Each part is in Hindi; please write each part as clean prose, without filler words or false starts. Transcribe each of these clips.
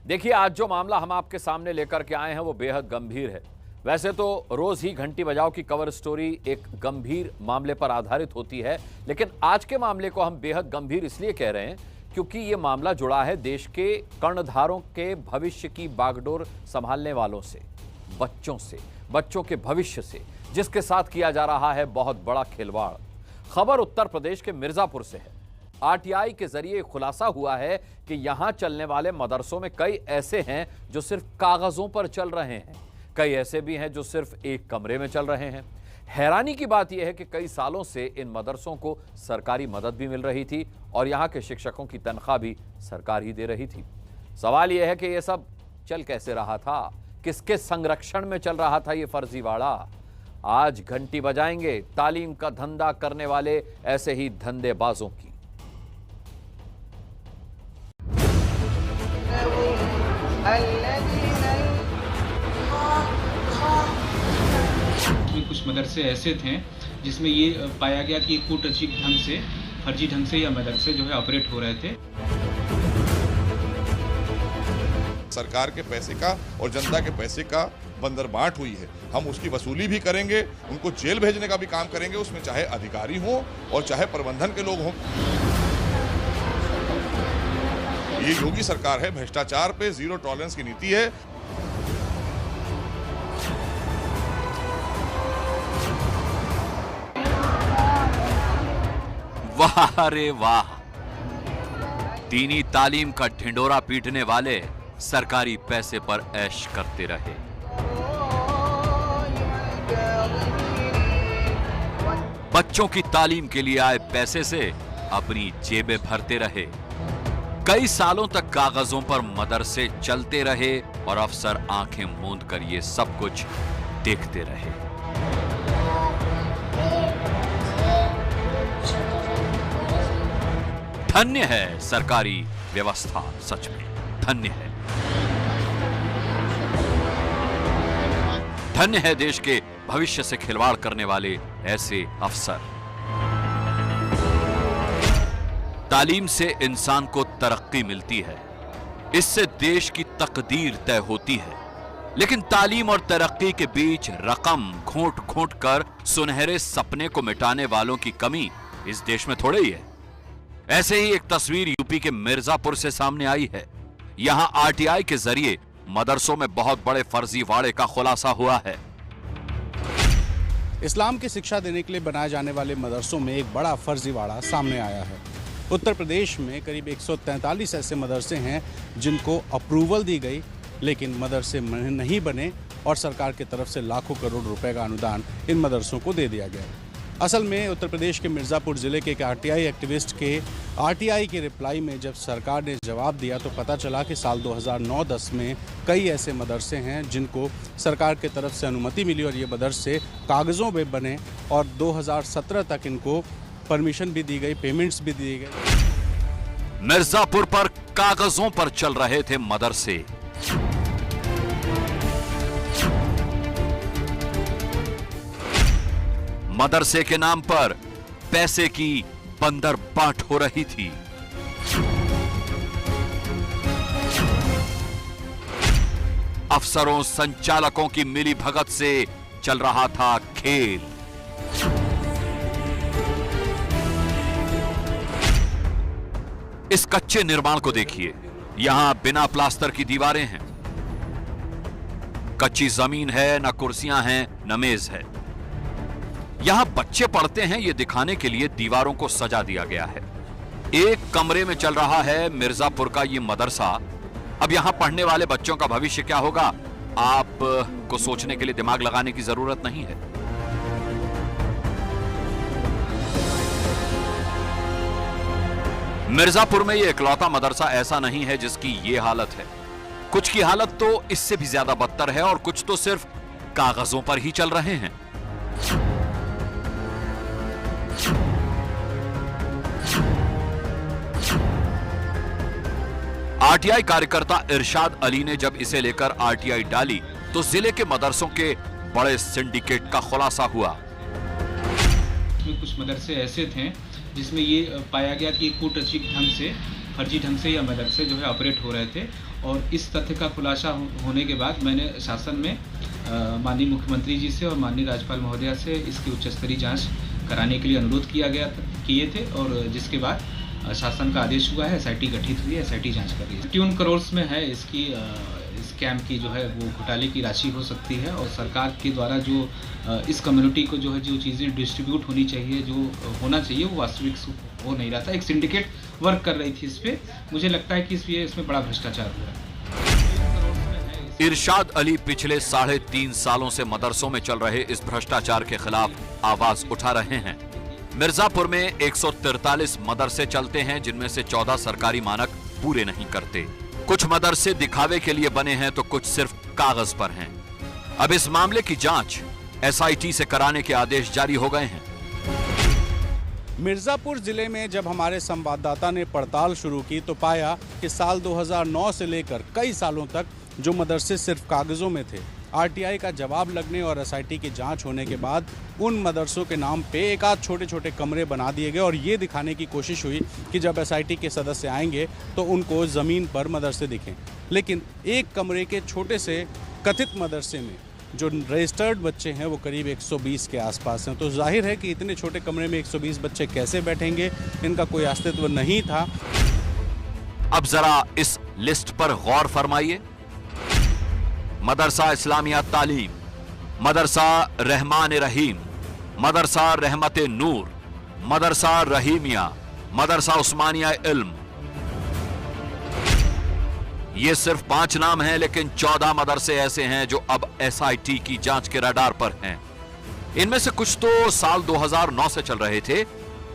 देखिए, आज जो मामला हम आपके सामने लेकर के आए हैं वो बेहद गंभीर है। वैसे तो रोज ही घंटी बजाओ की कवर स्टोरी एक गंभीर मामले पर आधारित होती है, लेकिन आज के मामले को हम बेहद गंभीर इसलिए कह रहे हैं क्योंकि ये मामला जुड़ा है देश के कर्णधारों के भविष्य की बागडोर संभालने वालों से, बच्चों के भविष्य से, जिसके साथ किया जा रहा है बहुत बड़ा खिलवाड़। खबर उत्तर प्रदेश के मिर्जापुर से है। आरटीआई के जरिए खुलासा हुआ है कि यहां चलने वाले मदरसों में कई ऐसे हैं जो सिर्फ कागजों पर चल रहे हैं, कई ऐसे भी हैं जो सिर्फ एक कमरे में चल रहे हैं। हैरानी की बात यह है कि कई सालों से इन मदरसों को सरकारी मदद भी मिल रही थी और यहां के शिक्षकों की तनख्वाह भी सरकार ही दे रही थी। सवाल यह है कि यह सब चल कैसे रहा था, किसके संरक्षण में चल रहा था ये फर्जीवाड़ा। आज घंटी बजाएंगे तालीम का धंधा करने वाले ऐसे ही धंधेबाजों की। कुछ मदरसे ऐसे थे जिसमें ये पाया गया कि कूटनीतिक ढंग से, फर्जी ढंग से यह मदरसे जो है ऑपरेट हो रहे थे। सरकार के पैसे का और जनता के पैसे का बंदरबांट हुई है। हम उसकी वसूली भी करेंगे, उनको जेल भेजने का भी काम करेंगे, उसमें चाहे अधिकारी हों और चाहे प्रबंधन के लोग हों। ये योगी सरकार है, भ्रष्टाचार पे जीरो टॉलरेंस की नीति है। वाह रे वाह, दीनी तालीम का ढिंडोरा पीटने वाले सरकारी पैसे पर ऐश करते रहे। बच्चों की तालीम के लिए आए पैसे से अपनी जेबें भरते रहे। कई सालों तक कागजों पर मदरसे चलते रहे और अफसर आंखें मूंद कर ये सब कुछ देखते रहे। धन्य है सरकारी व्यवस्था, सच में धन्य है। धन्य है देश के भविष्य से खिलवाड़ करने वाले ऐसे अफसर। तालीम से इंसान को तरक्की मिलती है, इससे देश की तकदीर तय होती है। लेकिन तालीम और तरक्की के बीच रकम घोंट घोंट कर सुनहरे सपने को मिटाने वालों की कमी इस देश में थोड़े ही है। ऐसे ही एक तस्वीर यूपी के मिर्जापुर से सामने आई है। यहां आरटीआई के जरिए मदरसों में बहुत बड़े फर्जीवाड़े का खुलासा हुआ है। इस्लाम की शिक्षा देने के लिए बनाए जाने वाले मदरसों में एक बड़ा फर्जीवाड़ा सामने आया है। उत्तर प्रदेश में करीब 143 ऐसे मदरसे हैं जिनको अप्रूवल दी गई, लेकिन मदरसे नहीं बने और सरकार की तरफ से लाखों करोड़ रुपए का अनुदान इन मदरसों को दे दिया गया। असल में उत्तर प्रदेश के मिर्ज़ापुर ज़िले के एक आरटीआई एक्टिविस्ट के आरटीआई के रिप्लाई में जब सरकार ने जवाब दिया तो पता चला कि साल 2009-10 में कई ऐसे मदरसे हैं जिनको सरकार की तरफ से अनुमति मिली और ये मदरसे कागज़ों में बने और 2017 तक इनको परमिशन भी दी गई, पेमेंट्स भी दी गई। मिर्जापुर पर कागजों पर चल रहे थे मदरसे। मदरसे के नाम पर पैसे की बंदरबाट हो रही थी। अफसरों संचालकों की मिली भगत से चल रहा था खेल। इस कच्चे निर्माण को देखिए, यहां बिना प्लास्टर की दीवारें हैं, कच्ची जमीन है, न कुर्सियां हैं न मेज है। यहां बच्चे पढ़ते हैं ये दिखाने के लिए दीवारों को सजा दिया गया है। एक कमरे में चल रहा है मिर्जापुर का ये मदरसा। अब यहां पढ़ने वाले बच्चों का भविष्य क्या होगा, आप को सोचने के लिए दिमाग लगाने की जरूरत नहीं है। मिर्जापुर में ये इकलौता मदरसा ऐसा नहीं है जिसकी ये हालत है। कुछ की हालत तो इससे भी ज्यादा बदतर है और कुछ तो सिर्फ कागजों पर ही चल रहे हैं। आरटीआई कार्यकर्ता इरशाद अली ने जब इसे लेकर आरटीआई डाली तो जिले के मदरसों के बड़े सिंडिकेट का खुलासा हुआ। कुछ मदरसे ऐसे थे जिसमें ये पाया गया कि कूटनीतिक ढंग से, फर्जी ढंग से यह मदरसे जो है ऑपरेट हो रहे थे और इस तथ्य का खुलासा होने के बाद मैंने शासन में माननीय मुख्यमंत्री जी से और माननीय राज्यपाल महोदया से इसकी उच्च स्तरीय जाँच कराने के लिए अनुरोध किए थे, और जिसके बाद शासन का आदेश हुआ है, SIT गठित हुई है, SIT जांच कर रही है। 51 करोड़ में है इसकी स्कैम की जो है वो घोटाले की राशि हो सकती है, और सरकार के द्वारा जो इस कम्युनिटी को जो है जो चीज़ें डिस्ट्रीब्यूट होनी चाहिए, जो होना चाहिए, वो वास्तविक हो नहीं रहा था। एक सिंडिकेट वर्क कर रही थी इस पर। मुझे लगता है कि इसमें बड़ा भ्रष्टाचार हुआ है। इरशाद अली पिछले 3.5 सालों से मदरसों में चल रहे इस भ्रष्टाचार के खिलाफ आवाज उठा रहे हैं। मिर्जापुर में 143 मदरसे चलते हैं, जिनमें से 14 सरकारी मानक पूरे नहीं करते। कुछ मदरसे दिखावे के लिए बने हैं तो कुछ सिर्फ कागज पर हैं। अब इस मामले की जांच SIT से कराने के आदेश जारी हो गए हैं। मिर्ज़ापुर ज़िले में जब हमारे संवाददाता ने पड़ताल शुरू की तो पाया कि साल 2009 से लेकर कई सालों तक जो मदरसे सिर्फ कागज़ों में थे, RTI का जवाब लगने और SIT की जांच होने के बाद उन मदरसों के नाम पे एक आध छोटे छोटे कमरे बना दिए गए, और ये दिखाने की कोशिश हुई कि जब SIT के सदस्य आएंगे तो उनको ज़मीन पर मदरसे दिखें। लेकिन एक कमरे के छोटे से कथित मदरसे में जो रजिस्टर्ड बच्चे हैं वो करीब 120 के आसपास हैं। तो जाहिर है कि इतने छोटे कमरे में 120 बच्चे कैसे बैठेंगे, इनका कोई अस्तित्व नहीं था। अब जरा इस लिस्ट पर गौर फरमाइए। मदरसा इस्लामिया तालीम, मदरसा रहमान रहीम, मदरसा रहमत नूर, मदरसा रहीमिया, मदरसा उस्मानिया इल्म। ये सिर्फ 5 नाम हैं, लेकिन 14 मदरसे ऐसे हैं जो अब SIT की जांच के रडार पर हैं। इनमें से कुछ तो साल 2009 से चल रहे थे।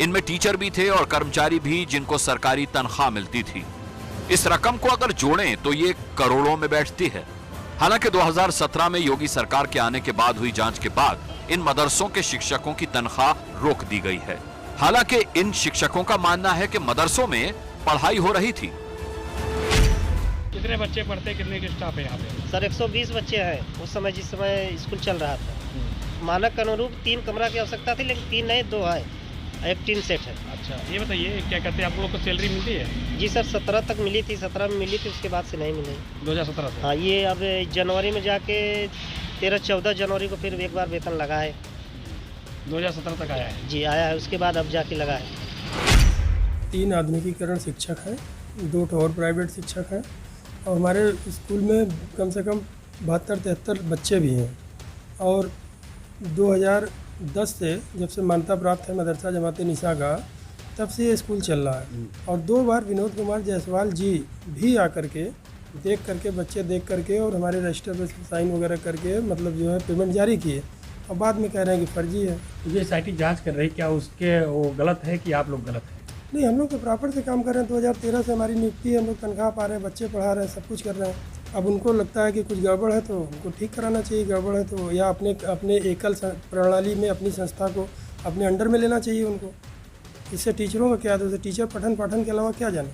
इनमें टीचर भी थे और कर्मचारी भी, जिनको सरकारी तनख्वाह मिलती थी। इस रकम को अगर जोड़ें तो ये करोड़ों में बैठती है। हालांकि 2017 में योगी सरकार के आने के बाद हुई जांच के बाद इन मदरसों के शिक्षकों की तनख्वाह रोक दी गई है। हालांकि इन शिक्षकों का मानना है कि मदरसों में पढ़ाई हो रही थी। कितने बच्चे पढ़ते, कितने के स्टाफ है यहाँ पे? सर 120 बच्चे हैं उस समय, जिस समय स्कूल चल रहा था। मानक के अनुरूप 3 कमरा की आवश्यकता थी, लेकिन 3 नहीं 2 है, एक टीन सेट है। अच्छा, ये बताइए क्या कहते हैं, आप लोगों को सैलरी मिलती है? जी सर 17 तक मिली थी, 17 में मिली थी, उसके बाद से नहीं मिली। 2017 से? हाँ, ये अब जनवरी में जाके 13-14 जनवरी को फिर एक बार वेतन लगा है। 2017 तक आया है? जी आया है, उसके बाद अब जाके लगा है। 3 आधुनिकीकरण शिक्षक हैं, 2 और प्राइवेट शिक्षक हैं, और हमारे स्कूल में कम से कम 72-73 बच्चे भी हैं। और 2010 से जब से मान्यता प्राप्त है मदरसा जमात निसा का, तब से ये स्कूल चल रहा है। और 2 बार विनोद कुमार जायसवाल जी भी आकर के देख करके, बच्चे देख करके और हमारे रजिस्टर पर साइन वगैरह करके मतलब जो है पेमेंट जारी किए, और बाद में कह रहे हैं कि फर्जी है। ये SIT जांच कर रही, क्या उसके वो गलत है कि आप लोग गलत हैं? नहीं, हम लोग तो प्रॉपर से काम कर रहे हैं। 2013 से हमारी नियुक्ति है, हम लोग तनख्वाह पा रहे हैं, बच्चे पढ़ा रहे हैं, सब कुछ कर रहे हैं। अब उनको लगता है कि कुछ गड़बड़ है तो उनको ठीक कराना चाहिए। गड़बड़ है तो या अपने एकल प्रणाली में अपनी संस्था को अपने अंडर में लेना चाहिए उनको। इससे टीचरों का क्या दोष? टीचर पठन पाठन के अलावा क्या जाने।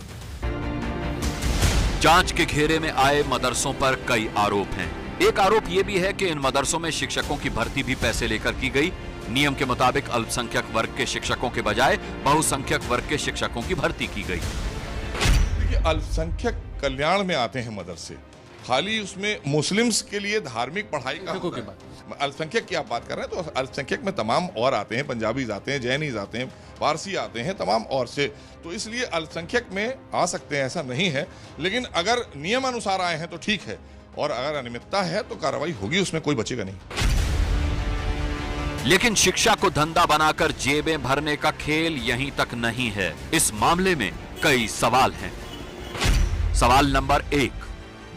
जांच के घेरे में आए मदरसों पर कई आरोप हैं। एक आरोप यह भी है कि इन मदरसों में शिक्षकों की भर्ती भी पैसे लेकर की गई। नियम के मुताबिक अल्पसंख्यक वर्ग के शिक्षकों के बजाय बहुसंख्यक वर्ग के शिक्षकों की भर्ती की गई। देखिए, अल्पसंख्यक कल्याण में आते हैं मदरसे, खाली उसमें मुस्लिम्स के लिए धार्मिक पढ़ाई का होता है। अल्पसंख्यक की आप बात कर रहे हैं तो अल्पसंख्यक में तमाम और आते हैं, पंजाबीज आते हैं, जैनीज आते हैं, पारसी आते हैं, तमाम और से, तो इसलिए अल्पसंख्यक में आ सकते हैं, ऐसा नहीं है। लेकिन अगर नियम अनुसार आए हैं तो ठीक है, और अगर अनियमितता है तो कार्रवाई होगी, उसमें कोई बचेगा नहीं। लेकिन शिक्षा को धंधा बनाकर जेबें भरने का खेल यहीं तक नहीं है। इस मामले में कई सवाल हैं। सवाल नंबर 1,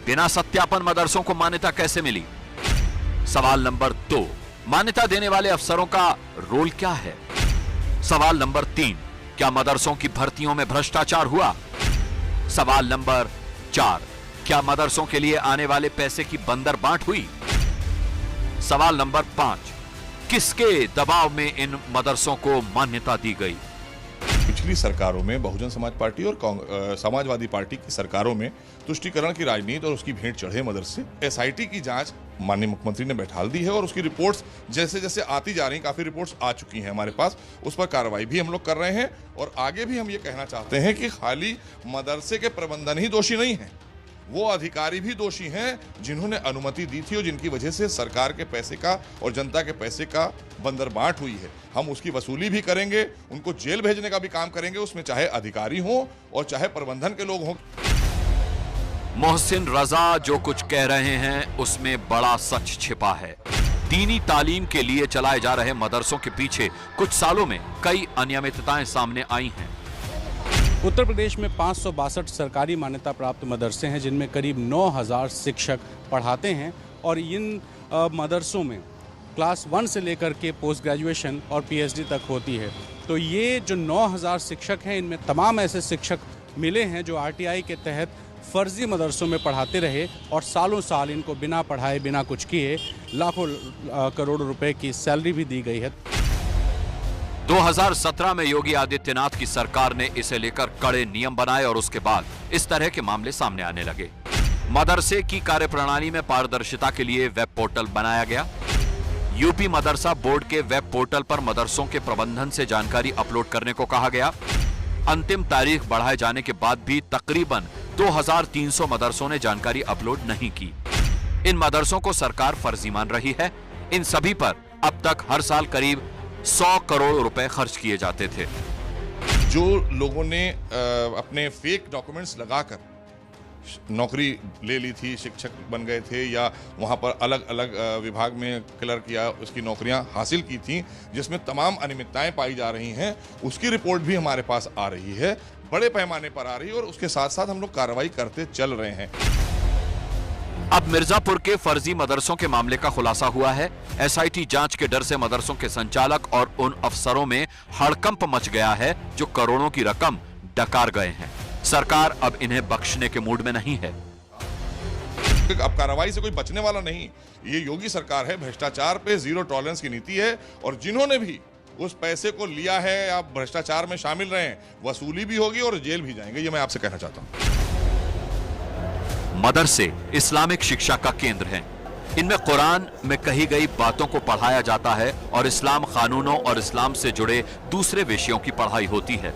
बिना सत्यापन मदरसों को मान्यता कैसे मिली? सवाल नंबर 2, मान्यता देने वाले अफसरों का रोल क्या है? सवाल नंबर 3, क्या मदरसों की भर्तियों में भ्रष्टाचार हुआ? सवाल नंबर 4, क्या मदरसों के लिए आने वाले पैसे की बंदर बांट हुई? सवाल नंबर 5, किसके दबाव में इन मदरसों को मान्यता दी गई? पिछली सरकारों में बहुजन समाज पार्टी और समाजवादी पार्टी की सरकारों में तुष्टीकरण की राजनीति और उसकी भेंट चढ़े मदरसे। SIT की जांच माननीय मुख्यमंत्री ने बैठाल दी है, और उसकी रिपोर्ट्स जैसे जैसे आती जा रही, काफ़ी रिपोर्ट्स आ चुकी हैं हमारे पास, उस पर कार्रवाई भी हम लोग कर रहे हैं। और आगे भी हम ये कहना चाहते हैं कि खाली मदरसे के प्रबंधन ही दोषी नहीं है, वो अधिकारी भी दोषी हैं जिन्होंने अनुमति दी थी और जिनकी वजह से सरकार के पैसे का और जनता के पैसे का बंदरबांट हुई है। हम उसकी वसूली भी करेंगे, उनको जेल भेजने का भी काम करेंगे, उसमें चाहे अधिकारी हों और चाहे प्रबंधन के लोग हों। मोहसिन रजा जो कुछ कह रहे हैं उसमें बड़ा सच छिपा है। दीनी तालीम के लिए चलाए जा रहे मदरसों के पीछे कुछ सालों में कई अनियमितताएं सामने आई हैं। उत्तर प्रदेश में 562 सरकारी मान्यता प्राप्त मदरसे हैं जिनमें करीब 9000 शिक्षक पढ़ाते हैं और इन मदरसों में क्लास 1 से लेकर के पोस्ट ग्रेजुएशन और पीएचडी तक होती है। तो ये जो 9000 शिक्षक हैं इनमें तमाम ऐसे शिक्षक मिले हैं जो आरटीआई के तहत फर्जी मदरसों में पढ़ाते रहे और सालों साल इनको बिना पढ़ाए बिना कुछ किए लाखों करोड़ रुपए की सैलरी भी दी गई है। 2017 में योगी आदित्यनाथ की सरकार ने इसे लेकर कड़े नियम बनाए और उसके बाद इस तरह के मामले सामने आने लगे। मदरसे की कार्यप्रणाली में पारदर्शिता के लिए वेब पोर्टल बनाया गया। यूपी मदरसा बोर्ड के वेब पोर्टल पर मदरसों के प्रबंधन से जानकारी अपलोड करने को कहा गया। अंतिम तारीख बढ़ाए जाने के बाद भी तकरीबन 2300 मदरसों ने जानकारी अपलोड नहीं की। इन मदरसों को सरकार फर्जी मान रही है। इन सभी पर अब तक हर साल करीब 100 करोड़ रुपए खर्च किए जाते थे। जो लोगों ने अपने फेक डॉक्यूमेंट्स लगाकर नौकरी ले ली थी, शिक्षक बन गए थे या वहां पर अलग अलग विभाग में क्लर्क या उसकी नौकरियां हासिल की थी, जिसमें तमाम अनियमितताएं पाई जा रही हैं, उसकी रिपोर्ट भी हमारे पास आ रही है, बड़े पैमाने पर आ रही है और उसके साथ साथ हम लोग कार्रवाई करते चल रहे हैं। अब मिर्जापुर के फर्जी मदरसों के मामले का खुलासा हुआ है। एसआईटी जांच के डर से मदरसों के संचालक और उन अफसरों में हड़कंप मच गया है जो करोड़ों की रकम डकार गए हैं। सरकार अब इन्हें बख्शने के मूड में नहीं है। अब कार्रवाई से कोई बचने वाला नहीं। ये योगी सरकार है, भ्रष्टाचार पे जीरो टॉलरेंस की नीति है और जिन्होंने भी उस पैसे को लिया है या भ्रष्टाचार में शामिल रहे हैं, वसूली भी होगी और जेल भी जाएंगे। ये मैं आपसे कहना चाहता हूं। मदरसे इस्लामिक शिक्षा का केंद्र हैं। इनमें कुरान में कही गई बातों को पढ़ाया जाता है और इस्लाम कानूनों और इस्लाम से जुड़े दूसरे विषयों की पढ़ाई होती है।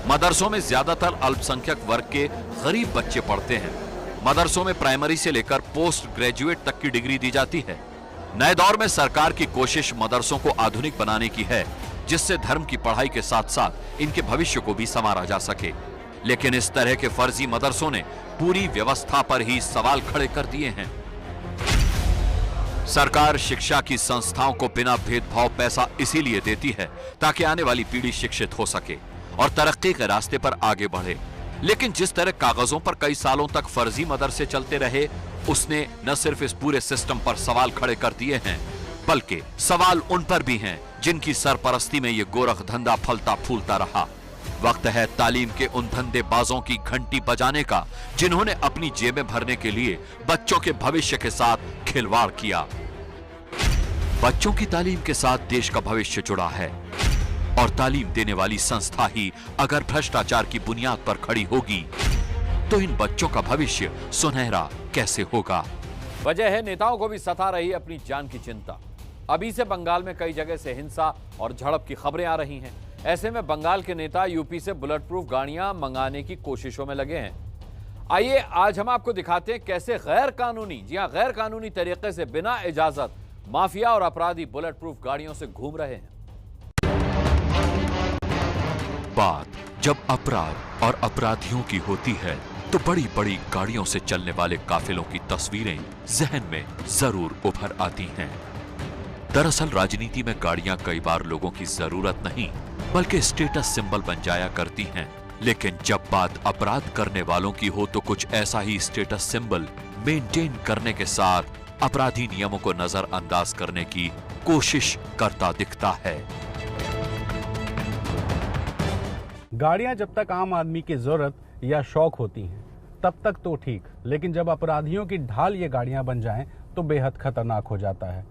मदरसों में ज्यादातर अल्पसंख्यक वर्ग के गरीब बच्चे पढ़ते हैं। मदरसों में प्राइमरी से लेकर पोस्ट ग्रेजुएट तक की डिग्री दी जाती है। नए दौर में सरकार की कोशिश मदरसों को आधुनिक बनाने की है, जिससे धर्म की पढ़ाई के साथ साथ इनके भविष्य को भी संवारा जा सके। लेकिन इस तरह के फर्जी मदरसों ने पूरी व्यवस्था पर ही सवाल खड़े कर दिए हैं। सरकार शिक्षा की संस्थाओं को बिना भेदभाव पैसा इसीलिए देती है ताकि आने वाली पीढ़ी शिक्षित हो सके और तरक्की के रास्ते पर आगे बढ़े। लेकिन जिस तरह कागजों पर कई सालों तक फर्जी मदरसे चलते रहे, उसने न सिर्फ इस पूरे सिस्टम पर सवाल खड़े कर दिए हैं, बल्कि सवाल उन पर भी हैं जिनकी सरपरस्ती में ये गोरख धंधा फलता फूलता रहा। वक्त है तालीम के उन धंधेबाजों की घंटी बजाने का जिन्होंने अपनी जेबें भरने के लिए बच्चों के भविष्य के साथ खिलवाड़ किया। बच्चों की तालीम के साथ देश का भविष्य जुड़ा है और तालीम देने वाली संस्था ही अगर भ्रष्टाचार की बुनियाद पर खड़ी होगी तो इन बच्चों का भविष्य सुनहरा कैसे होगा। वजह है नेताओं को भी सता रही अपनी जान की चिंता। अभी से बंगाल में कई जगह से हिंसा और झड़प की खबरें आ रही हैं। ऐसे में बंगाल के नेता यूपी से बुलेट प्रूफ गाड़ियां मंगाने की कोशिशों में लगे हैं। आइए आज हम आपको दिखाते हैं कैसे गैर कानूनी, जी हां गैर कानूनी तरीके से बिना इजाजत माफिया और अपराधी बुलेट प्रूफ गाड़ियों से घूम रहे हैं। बात जब अपराध और अपराधियों की होती है तो बड़ी बड़ी गाड़ियों से चलने वाले काफिलों की तस्वीरें जहन में जरूर उभर आती हैं। दरअसल राजनीति में गाड़ियां कई बार लोगों की जरूरत नहीं बल्कि स्टेटस सिंबल बन जाया करती हैं। लेकिन जब बात अपराध करने वालों की हो तो कुछ ऐसा ही स्टेटस सिंबल मेंटेन करने के साथ अपराधी नियमों को नजरअंदाज करने की कोशिश करता दिखता है। गाड़ियां जब तक आम आदमी की जरूरत या शौक होती हैं तब तक तो ठीक, लेकिन जब अपराधियों की ढाल ये गाड़ियां बन जाएं तो बेहद खतरनाक हो जाता है।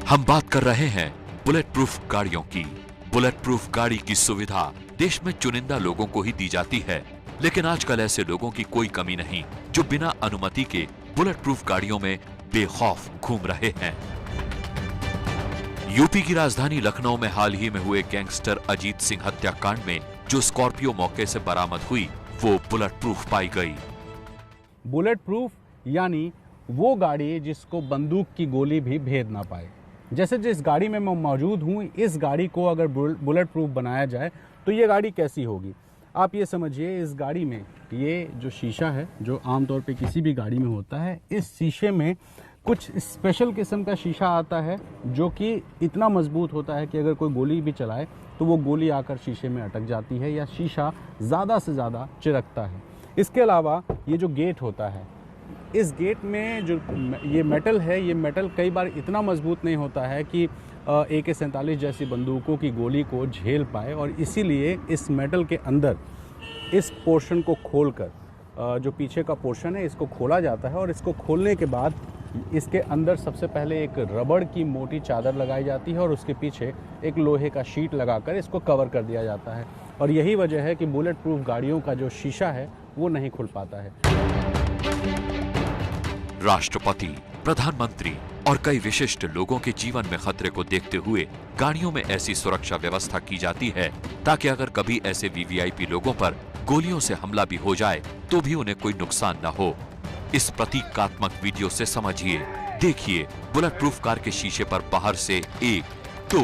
हम बात कर रहे हैं बुलेट प्रूफ गाड़ियों की। बुलेट प्रूफ गाड़ी की सुविधा देश में चुनिंदा लोगों को ही दी जाती है, लेकिन आजकल ऐसे लोगों की कोई कमी नहीं जो बिना अनुमति के बुलेट प्रूफ गाड़ियों में बेखौफ घूम रहे हैं। यूपी की राजधानी लखनऊ में हाल ही में हुए गैंगस्टर अजीत सिंह हत्याकांड में जो स्कॉर्पियो मौके से बरामद हुई वो बुलेट प्रूफ पाई गई। बुलेट प्रूफ यानी वो गाड़ी जिसको बंदूक की गोली भी भेद ना पाए। जैसे जिस गाड़ी में मैं मौजूद हूँ, इस गाड़ी को अगर बुलेट प्रूफ बनाया जाए तो ये गाड़ी कैसी होगी। आप ये समझिए, इस गाड़ी में ये जो शीशा है, जो आमतौर पे किसी भी गाड़ी में होता है, इस शीशे में कुछ स्पेशल किस्म का शीशा आता है जो कि इतना मजबूत होता है कि अगर कोई गोली भी चलाए तो वो गोली आकर शीशे में अटक जाती है या शीशा ज़्यादा से ज़्यादा चिरकता है। इसके अलावा ये जो गेट होता है, इस गेट में जो ये मेटल है, ये मेटल कई बार इतना मजबूत नहीं होता है कि AK-47 जैसी बंदूकों की गोली को झेल पाए, और इसीलिए इस मेटल के अंदर इस पोर्शन को खोलकर, जो पीछे का पोर्शन है, इसको खोला जाता है और इसको खोलने के बाद इसके अंदर सबसे पहले एक रबड़ की मोटी चादर लगाई जाती है और उसके पीछे एक लोहे का शीट लगाकर इसको कवर कर दिया जाता है। और यही वजह है कि बुलेट प्रूफ गाड़ियों का जो शीशा है वो नहीं खुल पाता है। राष्ट्रपति, प्रधानमंत्री और कई विशिष्ट लोगों के जीवन में खतरे को देखते हुए गाड़ियों में ऐसी सुरक्षा व्यवस्था की जाती है ताकि अगर कभी ऐसे VVIP लोगों पर गोलियों से हमला भी हो जाए तो भी उन्हें कोई नुकसान न हो। इस प्रतीकात्मक वीडियो से समझिए, देखिए, बुलेट प्रूफ कार के शीशे पर बाहर से 1, 2,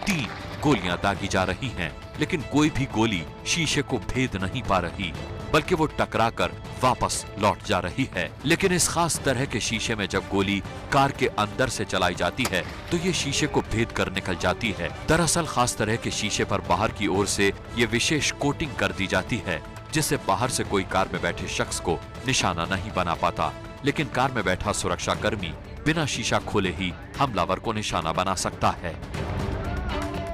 3 गोलियां दागी जा रही हैं, लेकिन कोई भी गोली शीशे को भेद नहीं पा रही, बल्कि वो टकराकर वापस लौट जा रही है। लेकिन इस खास तरह के शीशे में जब गोली कार के अंदर से चलाई जाती है तो ये शीशे को भेद कर निकल जाती है। दरअसल खास तरह के शीशे पर बाहर की ओर से ये विशेष कोटिंग कर दी जाती है जिससे बाहर से कोई कार में बैठे शख्स को निशाना नहीं बना पाता, लेकिन कार में बैठा सुरक्षा कर्मी बिना शीशा खोले ही हमलावर को निशाना बना सकता है।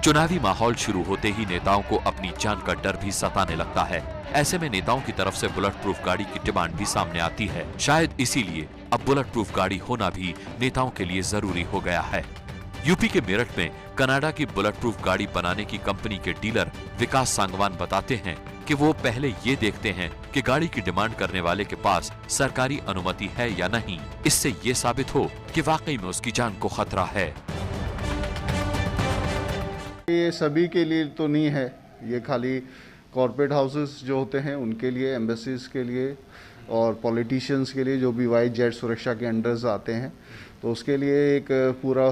चुनावी माहौल शुरू होते ही नेताओं को अपनी जान का डर भी सताने लगता है। ऐसे में नेताओं की तरफ से बुलेट प्रूफ गाड़ी की डिमांड भी सामने आती है। शायद इसीलिए अब बुलेट प्रूफ गाड़ी होना भी नेताओं के लिए जरूरी हो गया है। यूपी के मेरठ में कनाडा की बुलेट प्रूफ गाड़ी बनाने की कंपनी के डीलर विकास सांगवान बताते हैं कि वो पहले ये देखते हैं कि गाड़ी की डिमांड करने वाले के पास सरकारी अनुमति है या नहीं। इससे ये साबित हो कि वाकई में उसकी जान को खतरा है। ये सभी के लिए तो नहीं है, ये खाली कॉर्पोरेट हाउसेस जो होते हैं उनके लिए, एम्बेसीज के लिए और पॉलिटिशियंस के लिए जो भी YZ सुरक्षा के अंडर आते हैं, तो उसके लिए एक पूरा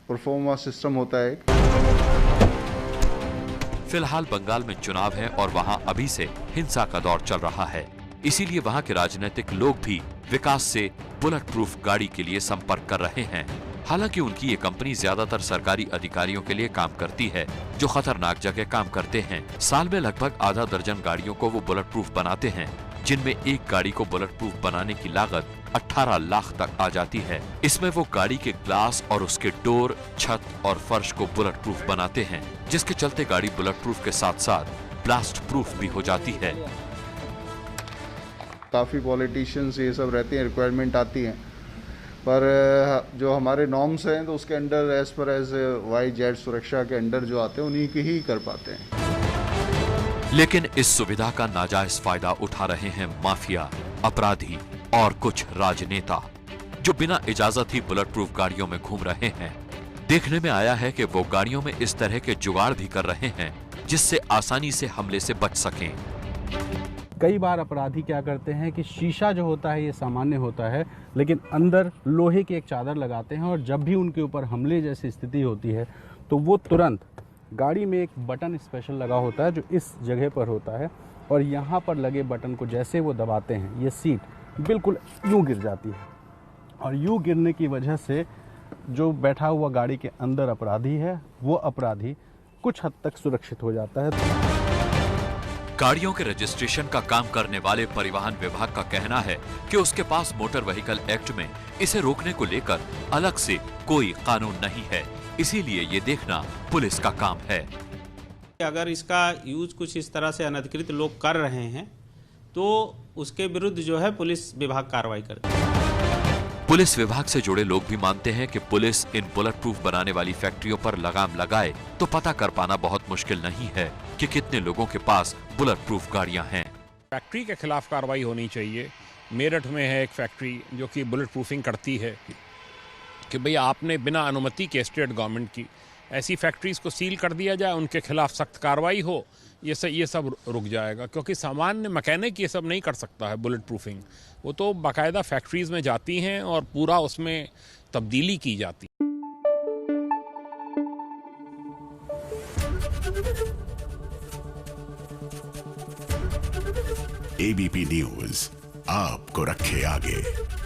परफॉर्मा सिस्टम होता है। फिलहाल बंगाल में चुनाव है और वहां अभी से हिंसा का दौर चल रहा है, इसीलिए वहां के राजनीतिक लोग भी विकास से बुलेट प्रूफ गाड़ी के लिए संपर्क कर रहे हैं। हालांकि उनकी ये कंपनी ज्यादातर सरकारी अधिकारियों के लिए काम करती है जो खतरनाक जगह काम करते हैं। साल में लगभग आधा दर्जन गाड़ियों को वो बुलेट प्रूफ बनाते हैं, जिनमें एक गाड़ी को बुलेट प्रूफ बनाने की लागत 18 लाख तक आ जाती है। इसमें वो गाड़ी के ग्लास और उसके डोर, छत और फर्श को बुलेट प्रूफ बनाते हैं, जिसके चलते गाड़ी बुलेट प्रूफ के साथ साथ ब्लास्ट प्रूफ भी हो जाती है। काफ़ी पॉलिटिशियंस ये सब रहते हैं, रिक्वायरमेंट आती है, पर जो हमारे नॉर्म्स हैं तो उसके अंडर एज पर एज YZ सुरक्षा के अंडर जो आते हैं उन्हीं के ही कर पाते हैं। लेकिन इस सुविधा का नाजायज फायदा उठा रहे हैं माफिया, अपराधी और कुछ राजनेता जो बिना इजाजत ही बुलेट प्रूफ गाड़ियों में घूम रहे हैं। देखने में आया है कि वो गाड़ियों में इस तरह के जुगाड़ भी कर रहे हैं जिससे आसानी से हमले से बच सकें। कई बार अपराधी क्या करते हैं कि शीशा जो होता है ये सामान्य होता है, लेकिन अंदर लोहे की एक चादर लगाते हैं और जब भी उनके ऊपर हमले जैसी स्थिति होती है तो वो तुरंत, गाड़ी में एक बटन स्पेशल लगा होता है जो इस जगह पर होता है और यहाँ पर लगे बटन को जैसे वो दबाते हैं ये सीट बिल्कुल यूँ गिर जाती है और यूँ गिरने की वजह से जो बैठा हुआ गाड़ी के अंदर अपराधी है वो अपराधी कुछ हद तक सुरक्षित हो जाता है। गाड़ियों के रजिस्ट्रेशन का काम करने वाले परिवहन विभाग का कहना है कि उसके पास मोटर व्हीकल एक्ट में इसे रोकने को लेकर अलग से कोई कानून नहीं है, इसीलिए ये देखना पुलिस का काम है। अगर इसका यूज कुछ इस तरह से अनधिकृत लोग कर रहे हैं तो उसके विरुद्ध जो है पुलिस विभाग कार्रवाई करती है। पुलिस विभाग से जुड़े लोग भी मानते हैं कि पुलिस इन बुलेट प्रूफ बनाने वाली फैक्ट्रियों पर लगाम लगाए तो पता कर पाना बहुत मुश्किल नहीं है कि कितने लोगों के पास बुलेट प्रूफ गाड़ियां हैं। फैक्ट्री के खिलाफ कार्रवाई होनी चाहिए। मेरठ में है एक फैक्ट्री जो कि बुलेट प्रूफिंग करती है कि भाई आपने बिना अनुमति के स्टेट गवर्नमेंट की ऐसी फैक्ट्रीज़ को सील कर दिया जाए, उनके खिलाफ सख्त कार्रवाई हो, ये सब रुक जाएगा। क्योंकि सामान्य मैकेनिक ये सब नहीं कर सकता है बुलेट प्रूफिंग, वो तो बाकायदा फैक्ट्रीज़ में जाती हैं और पूरा उसमें तब्दीली की जाती है। एबीपी न्यूज़ आपको रखे आगे।